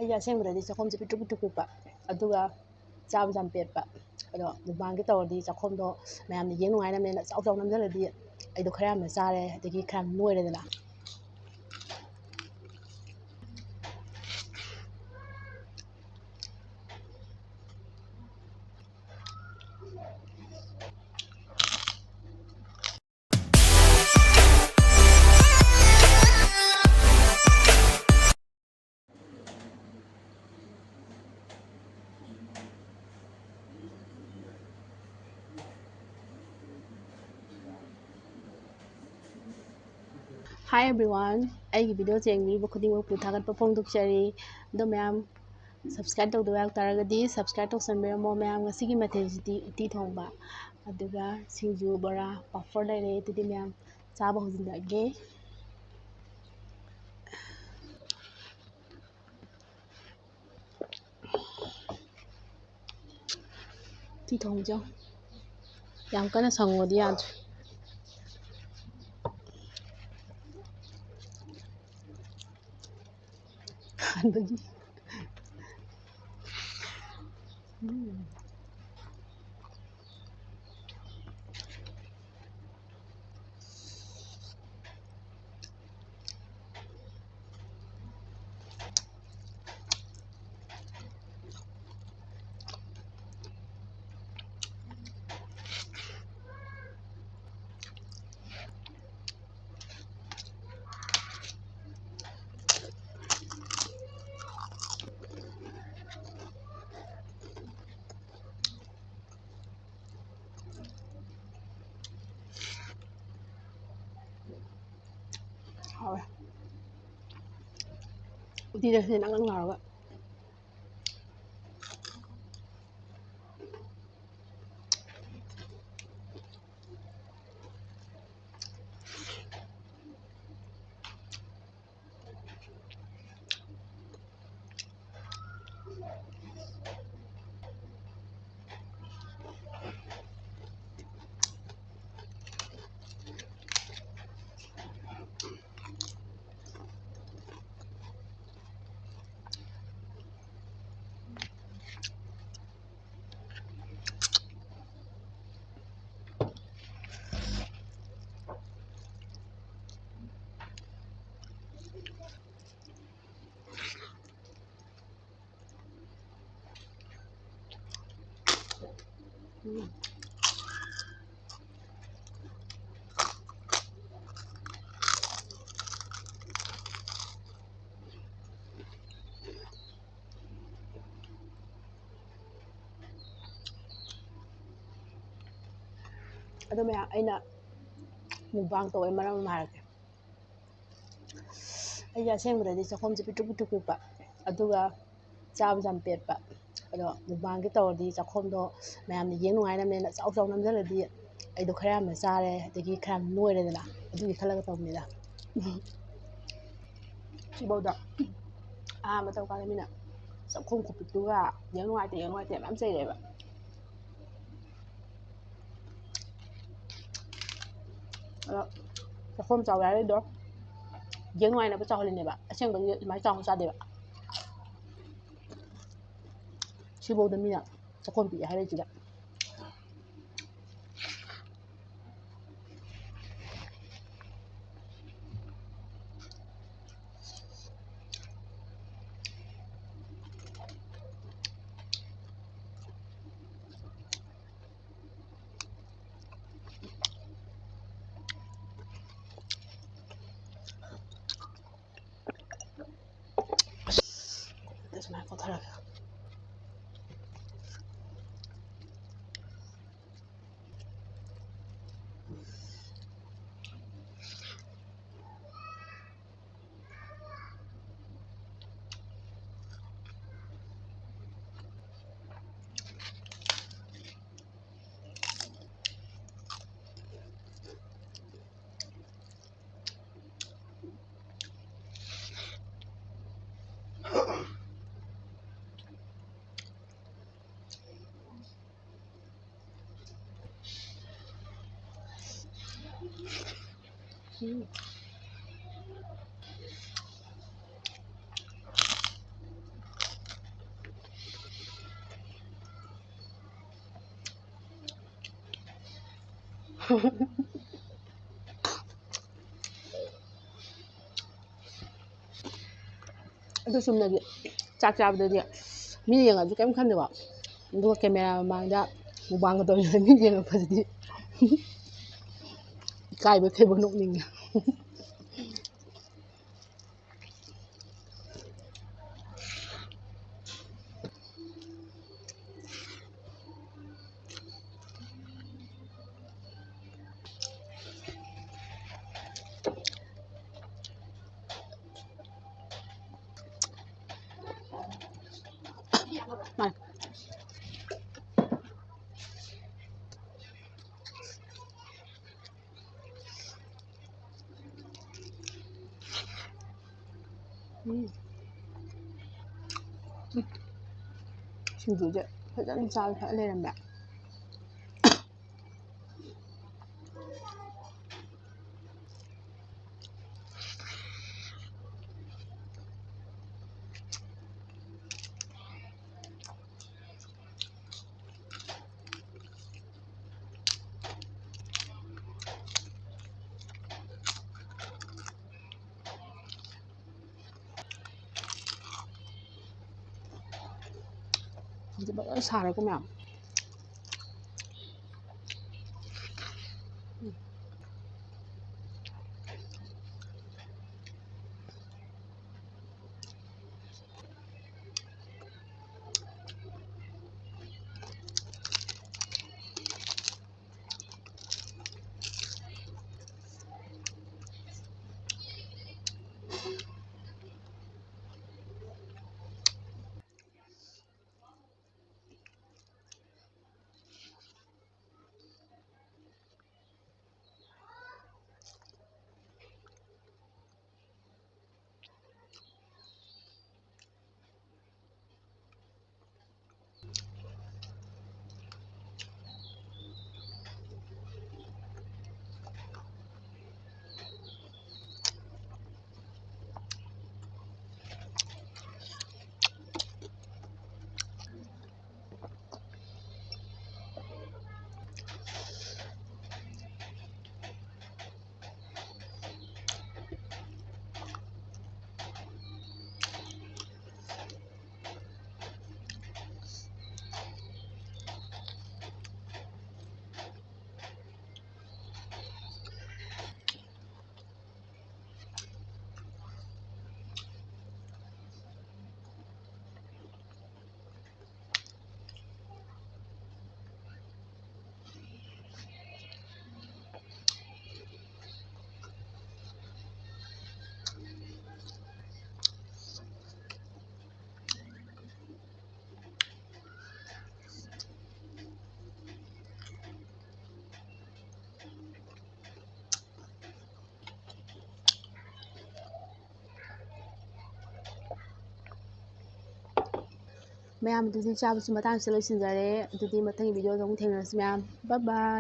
ꯑꯩꯒꯤ ꯑꯁꯦꯡꯕꯗꯗꯤ ꯆꯥꯛꯈꯣꯝꯁꯦ ꯄꯤꯛꯇ꯭ꯔꯨ ꯄꯤꯛꯇ꯭ꯔꯨ ꯄꯤꯛꯄ ꯑꯗꯨꯒ ꯆꯥꯕꯁꯨ ꯌꯥꯝ ꯄꯦꯠꯄ ꯑꯗꯣ ꯃꯨꯛꯕꯥꯡꯒꯤ ꯇꯧꯔꯗꯤ ꯆꯥꯛꯈꯣꯝꯗꯣ ꯃꯌꯥꯝꯅ ꯌꯦꯡ ꯅꯨꯡꯉꯥꯏꯅꯕꯅꯦꯅ ꯆꯥꯎ ꯆꯥꯎ ꯅꯝꯁꯤꯜꯂꯗꯤ ꯑꯩꯗꯣ ꯈꯔ ꯌꯥꯝꯅ ꯆꯥꯔꯦ ꯑꯗꯒꯤ ꯈꯔ ꯌꯥꯝ ꯅꯣꯏꯔꯦꯗꯅ ꯍꯥꯏ ꯑꯦꯕ꯭ꯔꯤꯋꯥꯟ ꯑꯩꯒꯤ ꯚꯤꯗꯤꯑꯣ ꯌꯦꯡꯕꯤꯔꯤꯕ ꯈꯨꯗꯤꯡꯃꯛꯄꯨ ꯊꯥꯒꯠꯄ ꯐꯣꯡꯗꯣꯛꯆꯔꯤ ꯑꯗꯣ ꯃꯌꯥꯝ ꯁꯕꯁꯀ꯭ꯔꯥꯏꯕ ꯇꯧꯗꯕ ꯌꯥꯎꯇꯥꯔꯒꯗꯤ ꯁꯕꯁꯀ꯭ꯔꯥꯏꯕ ꯇꯧꯁꯟꯕꯤꯔꯝꯃꯣ ꯃꯌꯥꯝ ꯉꯁꯤꯒꯤ ꯃꯊꯦꯜꯁꯤꯗꯤ ꯎꯇꯤ ꯊꯣꯡꯕ ꯑꯗꯨꯒ ꯁꯤꯡꯖꯨ ꯕꯣꯔꯥ ꯄꯥꯐꯣꯔ ꯂꯩꯔꯦ ꯑꯗꯨꯗꯤ ꯃꯌꯥꯝ ꯆꯥꯕ ꯍꯧꯖꯤꯟꯖꯔꯒꯦ ꯎꯇꯤ ꯊꯣꯡꯕꯁꯦ ꯌꯥꯝ ꯀꯟꯅ ꯁꯪꯉꯣꯗꯤ ꯌꯥꯗ꯭ꯔꯦ ꯑꯗꯒꯤ ꯍꯥꯎꯋꯦ ꯎꯇꯤꯗꯁꯨ ꯅꯪ ꯅꯪ ꯂꯥꯎꯔꯒ ꯑꯗꯣ ꯃꯌꯥꯝ ꯑꯩꯅ ꯃꯨꯛꯕꯥꯡ ꯇꯧꯕꯩ ꯃꯔꯝ ꯑꯃ ꯍꯥꯏꯔꯛꯀꯦ ꯑꯩꯒꯤ ꯑꯁꯦꯡꯕꯗꯗꯤ ꯆꯥꯛꯈꯣꯝꯁꯦ ꯄꯤꯛꯇ꯭ꯔꯨ ꯄꯤꯛꯇ꯭ꯔꯨ ꯄꯤꯛꯄ ꯑꯗꯨꯒ ꯆꯥꯕꯁꯨ ꯌꯥꯝ ꯄꯦꯠꯄ ꯑꯗꯣ ꯃꯨꯛꯕꯥꯡꯒꯤ ꯇꯧꯔꯗꯤ ꯆꯥꯛꯈꯣꯝꯗꯣ ꯃꯌꯥꯝꯅ ꯌꯦꯡ ꯅꯨꯡꯉꯥꯏꯅꯕꯅꯦꯅ ꯆꯥꯎ ꯆꯥꯎ ꯅꯝꯁꯤꯜꯂꯗꯤ ꯑꯩꯗꯣ ꯈꯔ ꯌꯥꯝꯅ ꯆꯥꯔꯦ ꯑꯗꯒꯤ ꯈꯔ ꯌꯥꯝ ꯅꯣꯏꯔꯦꯗꯅ ꯑꯗꯨꯒꯤ ꯈꯜꯂꯒ ꯇꯧꯕꯅꯤꯗ ꯁꯤꯐꯧꯗ ꯑꯍꯥꯟꯕ ꯇꯧꯀꯥꯟꯗ ꯃꯤꯅ ꯆꯥꯛꯈꯣꯝ ꯈꯨꯄꯤꯛꯇꯨꯒ ꯌꯦꯡ ꯅꯨꯡꯉꯥꯏꯇꯦ ꯃꯌꯥꯝ ꯆꯩꯔꯦꯕ ꯑꯗꯣ ꯆꯥꯛꯈꯣꯝ ꯆꯥꯎꯋꯦ ꯍꯥꯏꯔꯤꯗꯣ ꯌꯦꯡ ꯅꯨꯡꯉꯥꯏꯅꯕ ꯆꯥꯎꯍꯜꯂꯤꯅꯦꯕ ꯑꯁꯦꯡꯕꯗꯤ ꯑꯗꯨꯃꯥꯏꯅ ꯆꯥꯎꯅ ꯆꯥꯗꯦꯕ ꯁꯤꯐꯧꯗ ꯃꯤꯅ ꯆꯥꯛꯈꯣꯝ ꯄꯤꯛꯑꯦ ꯍꯥꯏꯔꯤꯁꯤꯗ ꯁꯨꯃꯥꯏꯅ ꯀꯣꯊꯔꯒ ꯑꯗꯨ ꯆꯨꯝꯅꯗꯤ ꯆꯥꯛ ꯆꯥꯕꯗꯗꯤ ꯃꯤ ꯌꯦꯡꯉꯁꯨ ꯀꯩꯝ ꯈꯟꯗꯦꯕ ꯑꯗꯨꯒ ꯀꯦꯃꯦꯔꯥ ꯃꯃꯥꯡꯗ ꯃꯨꯛꯕꯥꯡꯒ ꯇꯧꯔꯤꯉꯩꯗ ꯃꯤ ꯌꯦꯡꯉꯛꯄꯁꯤꯗꯤ ꯏꯀꯥꯏꯕ ꯈꯩꯕ ꯅꯣꯛꯅꯤꯡꯉꯦ ꯁꯤꯡꯖꯨꯁꯦ ꯐꯖꯅ ꯆꯥꯕ ꯊꯛꯑ ꯂꯩꯔꯝꯃꯦ ꯍꯧꯖꯤꯛ ꯐꯖꯅ ꯁꯥꯔꯦꯀꯣ ꯃꯌꯥꯝ ꯃꯌꯥꯝ ꯑꯗꯨꯗꯤ ꯆꯥꯕꯁꯨ ꯃꯇꯥꯡꯁꯤꯗ ꯂꯣꯏꯁꯤꯟꯖꯔꯦ ꯑꯗꯨꯗꯤ ꯃꯊꯪꯒꯤ ꯚꯤꯗꯤꯑꯣꯗ ꯑꯃꯨꯛ ꯊꯦꯡꯅꯔꯁꯤ ꯃꯌꯥꯝ ꯕꯥꯏ ꯕꯥꯏ